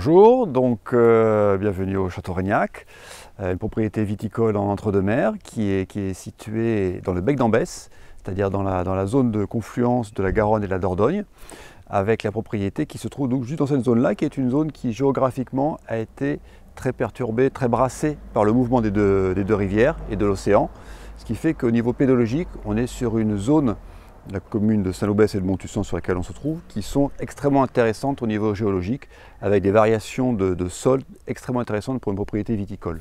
Bonjour, bienvenue au Château Reignac, une propriété viticole en entre-deux-mers qui est située dans le bec d'Ambès, c'est-à-dire dans la zone de confluence de la Garonne et de la Dordogne, avec la propriété qui se trouve donc juste dans cette zone-là, qui est une zone qui géographiquement a été très perturbée, très brassée par le mouvement des deux rivières et de l'océan, ce qui fait qu'au niveau pédologique, on est sur une zone, la commune de Saint-Lobès et de Montussan sur laquelle on se trouve, qui sont extrêmement intéressantes au niveau géologique, avec des variations de sol extrêmement intéressantes pour une propriété viticole.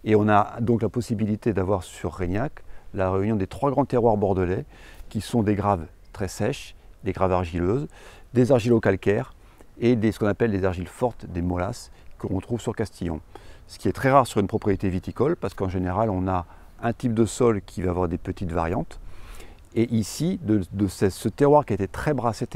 Et on a donc la possibilité d'avoir sur Reignac la réunion des trois grands terroirs bordelais, qui sont des graves très sèches, des graves argileuses, des argilo-calcaires et ce qu'on appelle des argiles fortes, des molasses, qu'on trouve sur Castillon. Ce qui est très rare sur une propriété viticole, parce qu'en général, on a un type de sol qui va avoir des petites variantes. Et ici, de ce terroir qui a été très brassé,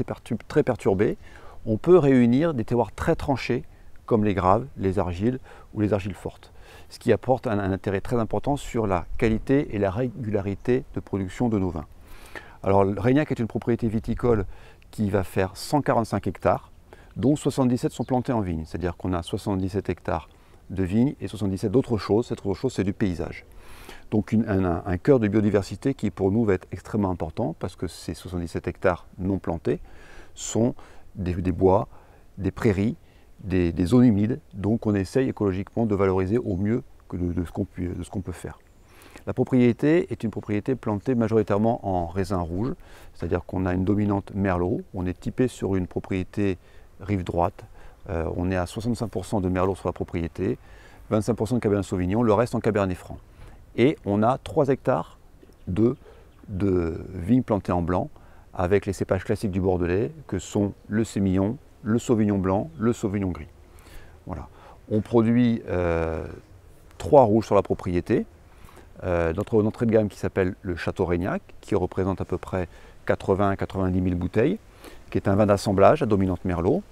très perturbé, on peut réunir des terroirs très tranchés, comme les graves, les argiles ou les argiles fortes. Ce qui apporte un intérêt très important sur la qualité et la régularité de production de nos vins. Alors, Reignac est une propriété viticole qui va faire 145 hectares, dont 77 sont plantés en vigne. C'est-à-dire qu'on a 77 hectares de vignes et 77 d'autres choses. Cette autre chose, c'est du paysage. Donc un cœur de biodiversité qui pour nous va être extrêmement important, parce que ces 77 hectares non plantés sont des bois, des prairies, des zones humides. Donc on essaye écologiquement de valoriser au mieux de ce qu'on peut faire. La propriété est une propriété plantée majoritairement en raisin rouge, c'est-à-dire qu'on a une dominante merlot. On est typé sur une propriété rive droite. On est à 65% de merlot sur la propriété, 25% de cabernet sauvignon, le reste en cabernet franc. Et on a 3 hectares de vignes plantées en blanc, avec les cépages classiques du Bordelais, que sont le sémillon, le sauvignon blanc, le sauvignon gris. Voilà. On produit 3 rouges sur la propriété. Notre entrée de gamme qui s'appelle le Château Reignac, qui représente à peu près 80-90 000 bouteilles, qui est un vin d'assemblage à dominante merlot.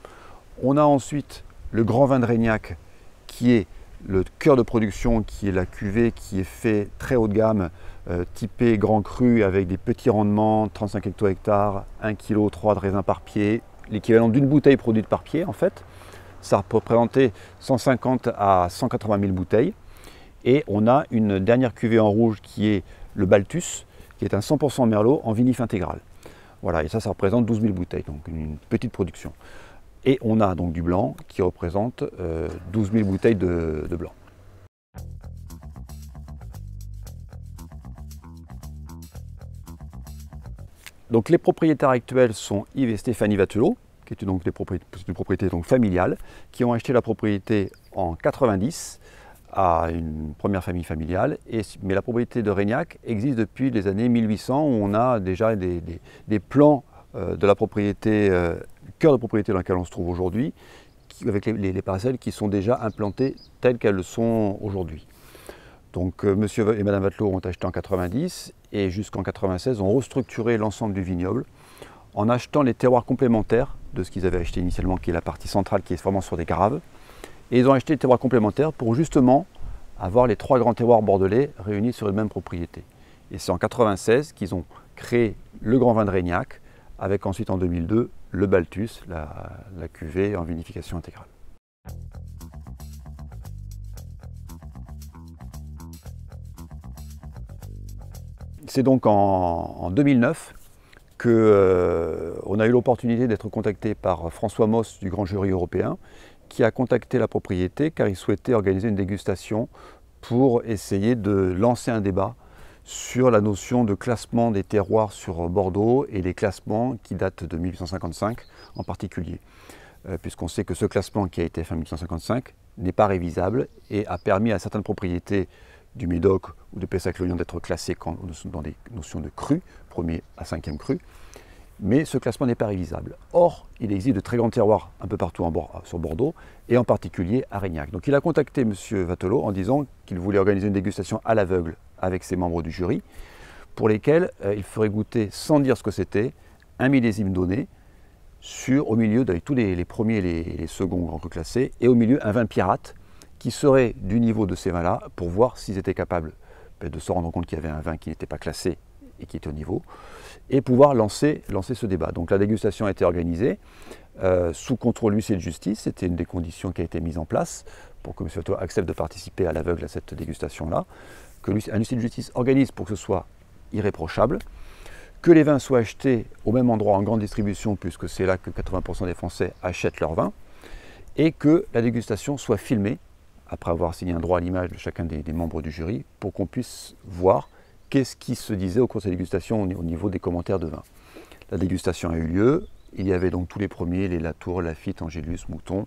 On a ensuite le grand vin de Reignac, qui est le cœur de production, qui est la cuvée qui est fait très haut de gamme, typé grand cru avec des petits rendements, 35 hecto-hectares, 1,3 kg de raisin par pied, l'équivalent d'une bouteille produite par pied en fait. Ça peut représenter 150 à 180 000 bouteilles. Et on a une dernière cuvée en rouge qui est le Balthus, qui est un 100% merlot en vinif intégral. Voilà, et ça représente 12 000 bouteilles, donc une petite production. Et on a donc du blanc qui représente 12 000 bouteilles de blanc. Donc les propriétaires actuels sont Yves et Stéphanie Vatelot, qui est donc une propriété donc familiale, qui ont acheté la propriété en 90 à une première famille familiale. Mais la propriété de Reignac existe depuis les années 1800, où on a déjà des plans de la propriété, cœur de propriété dans lequel on se trouve aujourd'hui, avec les parcelles qui sont déjà implantées telles qu'elles le sont aujourd'hui. Donc monsieur et madame Vatelot ont acheté en 90 et jusqu'en 96 ont restructuré l'ensemble du vignoble en achetant les terroirs complémentaires de ce qu'ils avaient acheté initialement, qui est la partie centrale qui est vraiment sur des graves. Et ils ont acheté les terroirs complémentaires pour justement avoir les 3 grands terroirs bordelais réunis sur une même propriété. Et c'est en 96 qu'ils ont créé le grand vin de Reignac, avec ensuite en 2002 le Balthus, la cuvée en vinification intégrale. C'est donc en 2009 qu'on a eu l'opportunité d'être contacté par François Moss du Grand Jury européen, qui a contacté la propriété car il souhaitait organiser une dégustation pour essayer de lancer un débat sur la notion de classement des terroirs sur Bordeaux et les classements qui datent de 1855 en particulier. Puisqu'on sait que ce classement qui a été fait en 1855 n'est pas révisable et a permis à certaines propriétés du Médoc ou de Pessac-Léognan d'être classées dans des notions de cru, 1er à 5e cru, mais ce classement n'est pas révisable. Or, il existe de très grands terroirs un peu partout sur Bordeaux, et en particulier à Reignac. Donc il a contacté M. Vatelot en disant qu'il voulait organiser une dégustation à l'aveugle avec ses membres du jury, pour lesquels il ferait goûter, sans dire ce que c'était, un millésime donné, au milieu avec tous les premiers et les seconds grands crus classés, et au milieu un vin pirate, qui serait du niveau de ces vins-là, pour voir s'ils étaient capables de se rendre compte qu'il y avait un vin qui n'était pas classé et qui était au niveau, et pouvoir lancer ce débat. Donc la dégustation a été organisée sous contrôle huissier de justice. C'était une des conditions qui a été mise en place pour que M. Watteau accepte de participer à l'aveugle à cette dégustation-là, qu'un huissier de justice organise pour que ce soit irréprochable, que les vins soient achetés au même endroit en grande distribution, puisque c'est là que 80% des Français achètent leurs vins, et que la dégustation soit filmée, après avoir signé un droit à l'image de chacun des membres du jury, pour qu'on puisse voir qu'est-ce qui se disait au cours de cette dégustation au niveau des commentaires de vin. La dégustation a eu lieu, il y avait donc tous les premiers, les Latour, Lafite, Angélus, Mouton,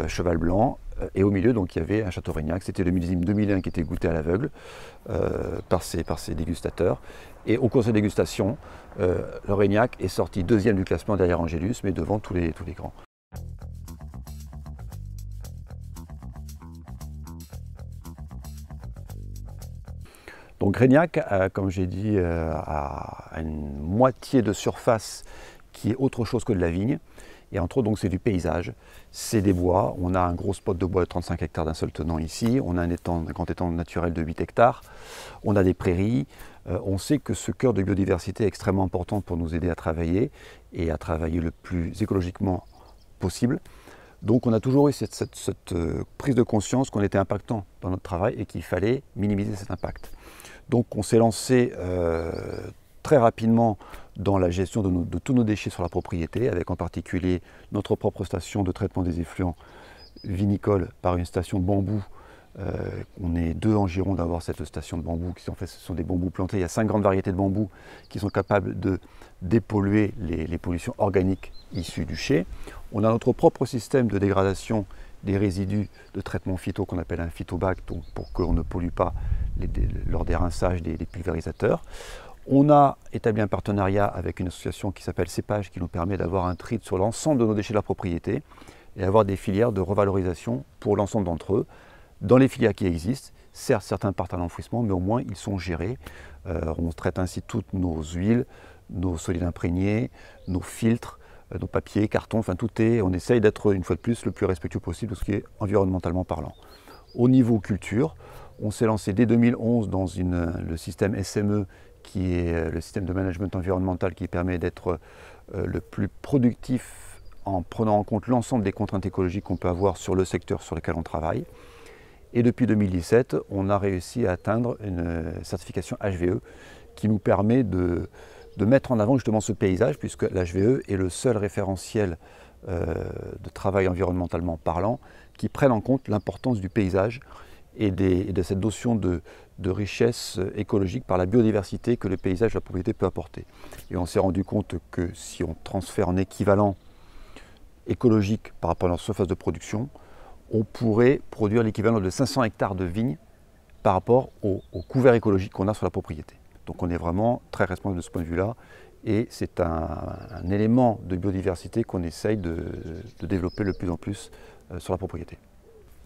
Cheval Blanc, et au milieu donc il y avait un Châteaurignac, c'était le millésime 2001 qui était goûté à l'aveugle par ces dégustateurs. Et au cours de cette dégustation, l'Aurignac est sorti deuxième du classement derrière Angélus, mais devant tous les grands. Donc Régnac, comme j'ai dit, a une moitié de surface qui est autre chose que de la vigne. Et entre autres, c'est du paysage, c'est des bois. On a un gros spot de bois de 35 hectares d'un seul tenant ici. On a un grand étang naturel de 8 hectares. On a des prairies. On sait que ce cœur de biodiversité est extrêmement important pour nous aider à travailler et à travailler le plus écologiquement possible. Donc on a toujours eu cette prise de conscience qu'on était impactant dans notre travail et qu'il fallait minimiser cet impact. Donc on s'est lancé très rapidement dans la gestion de tous nos déchets sur la propriété, avec en particulier notre propre station de traitement des effluents vinicoles par une station de bambou. On est 2 en Gironde d'avoir cette station de bambou, qui en fait ce sont des bambous plantés. Il y a 5 grandes variétés de bambous qui sont capables de dépolluer les pollutions organiques issues du chai. On a notre propre système de dégradation des résidus de traitement phyto qu'on appelle un phytobac, pour qu'on ne pollue pas lors des rinçages des pulvérisateurs. On a établi un partenariat avec une association qui s'appelle Cépage, qui nous permet d'avoir un tri sur l'ensemble de nos déchets de la propriété et avoir des filières de revalorisation pour l'ensemble d'entre eux. Dans les filières qui existent, certes certains partent à l'enfouissement, mais au moins ils sont gérés. On traite ainsi toutes nos huiles, nos solides imprégnés, nos filtres, nos papiers, cartons, enfin tout est, on essaye d'être une fois de plus le plus respectueux possible de ce qui est environnementalement parlant. Au niveau culture, on s'est lancé dès 2011 dans le système SME, qui est le système de management environnemental qui permet d'être le plus productif en prenant en compte l'ensemble des contraintes écologiques qu'on peut avoir sur le secteur sur lequel on travaille. Et depuis 2017, on a réussi à atteindre une certification HVE qui nous permet de mettre en avant justement ce paysage, puisque l'HVE est le seul référentiel de travail environnementalement parlant qui prenne en compte l'importance du paysage et de cette notion de richesse écologique par la biodiversité que le paysage de la propriété peut apporter. Et on s'est rendu compte que si on transfère en équivalent écologique par rapport à notre surface de production, on pourrait produire l'équivalent de 500 hectares de vignes par rapport au couvert écologique qu'on a sur la propriété. Donc on est vraiment très responsable de ce point de vue-là et c'est un élément de biodiversité qu'on essaye de développer de plus en plus sur la propriété.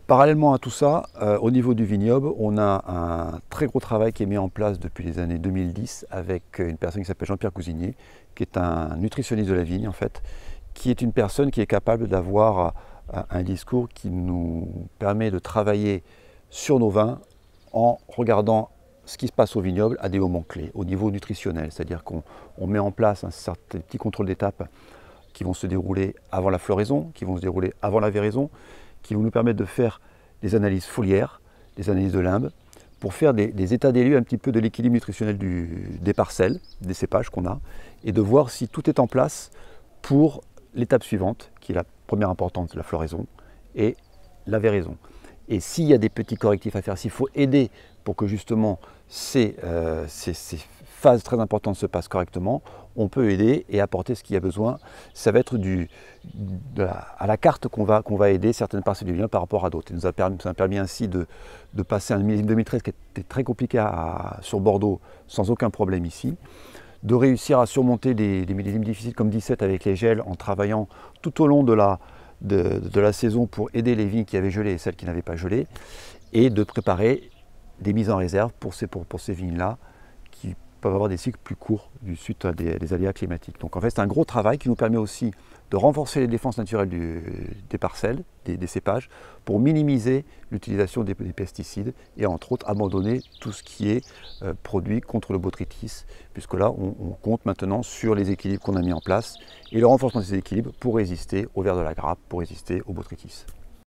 Parallèlement à tout ça, au niveau du vignoble, on a un très gros travail qui est mis en place depuis les années 2010 avec une personne qui s'appelle Jean-Pierre Cousinier, qui est un nutritionniste de la vigne en fait, qui est une personne qui est capable d'avoir un discours qui nous permet de travailler sur nos vins en regardant ce qui se passe au vignoble à des moments clés, au niveau nutritionnel. C'est-à-dire qu'on met en place un certain petit contrôle d'étape qui vont se dérouler avant la floraison, qui vont se dérouler avant la véraison, qui vont nous permettre de faire des analyses foliaires, des analyses de limbes, pour faire des états des lieux un petit peu de l'équilibre nutritionnel des parcelles, des cépages qu'on a, et de voir si tout est en place pour l'étape suivante, qui est la première importante, la floraison, et la véraison. Et s'il y a des petits correctifs à faire, s'il faut aider pour que justement ces phases très importantes se passent correctement, on peut aider et apporter ce qu'il y a besoin. Ça va être à la carte qu'on va aider certaines parcelles du vignoble par rapport à d'autres. Ça a permis ainsi de passer un millésime 2013 qui était très compliqué sur Bordeaux sans aucun problème ici, de réussir à surmonter des millésimes difficiles comme 17 avec les gels en travaillant tout au long de la saison pour aider les vignes qui avaient gelé et celles qui n'avaient pas gelé, et de préparer des mises en réserve pour ces vignes-là qui peuvent avoir des cycles plus courts suite à des aléas climatiques. Donc en fait c'est un gros travail qui nous permet aussi de renforcer les défenses naturelles des parcelles, des cépages, pour minimiser l'utilisation des pesticides et entre autres abandonner tout ce qui est produit contre le botrytis, puisque là on compte maintenant sur les équilibres qu'on a mis en place et le renforcement de ces équilibres pour résister au ver de la grappe, pour résister au botrytis.